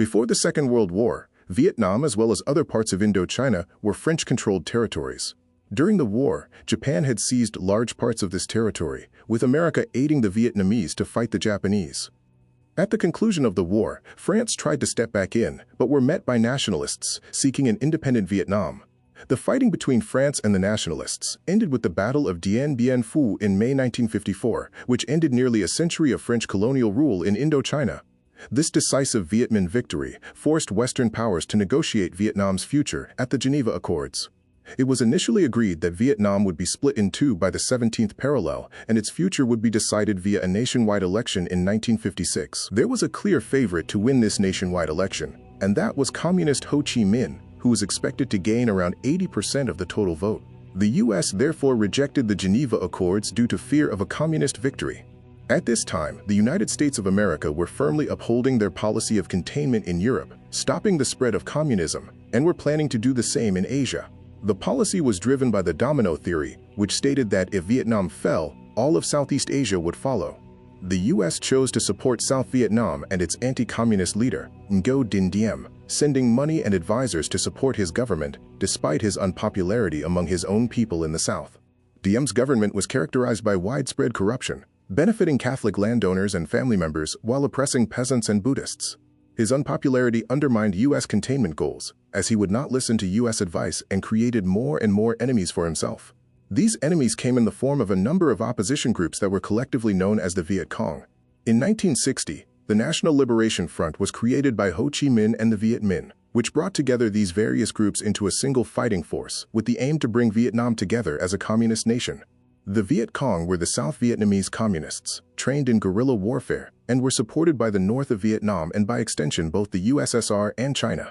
Before the Second World War, Vietnam as well as other parts of Indochina were French-controlled territories. During the war, Japan had seized large parts of this territory, with America aiding the Vietnamese to fight the Japanese. At the conclusion of the war, France tried to step back in, but were met by nationalists seeking an independent Vietnam. The fighting between France and the nationalists ended with the Battle of Dien Bien Phu in May 1954, which ended nearly a century of French colonial rule in Indochina. This decisive Viet Minh victory forced Western powers to negotiate Vietnam's future at the Geneva Accords. It was initially agreed that Vietnam would be split in two by the 17th parallel, and its future would be decided via a nationwide election in 1956. There was a clear favorite to win this nationwide election, and that was Communist Ho Chi Minh, who was expected to gain around 80% of the total vote. The U.S. therefore rejected the Geneva Accords due to fear of a communist victory. At this time, the United States of America were firmly upholding their policy of containment in Europe, stopping the spread of communism, and were planning to do the same in Asia. The policy was driven by the domino theory, which stated that if Vietnam fell, all of Southeast Asia would follow. The U.S. chose to support South Vietnam and its anti-communist leader, Ngo Dinh Diem, sending money and advisors to support his government, despite his unpopularity among his own people in the South. Diem's government was characterized by widespread corruption, benefiting Catholic landowners and family members while oppressing peasants and Buddhists. His unpopularity undermined U.S. containment goals, as he would not listen to U.S. advice and created more and more enemies for himself. These enemies came in the form of a number of opposition groups that were collectively known as the Viet Cong. In 1960, the National Liberation Front was created by Ho Chi Minh and the Viet Minh, which brought together these various groups into a single fighting force with the aim to bring Vietnam together as a communist nation. The Viet Cong were the South Vietnamese communists, trained in guerrilla warfare, and were supported by the north of Vietnam and by extension both the USSR and China.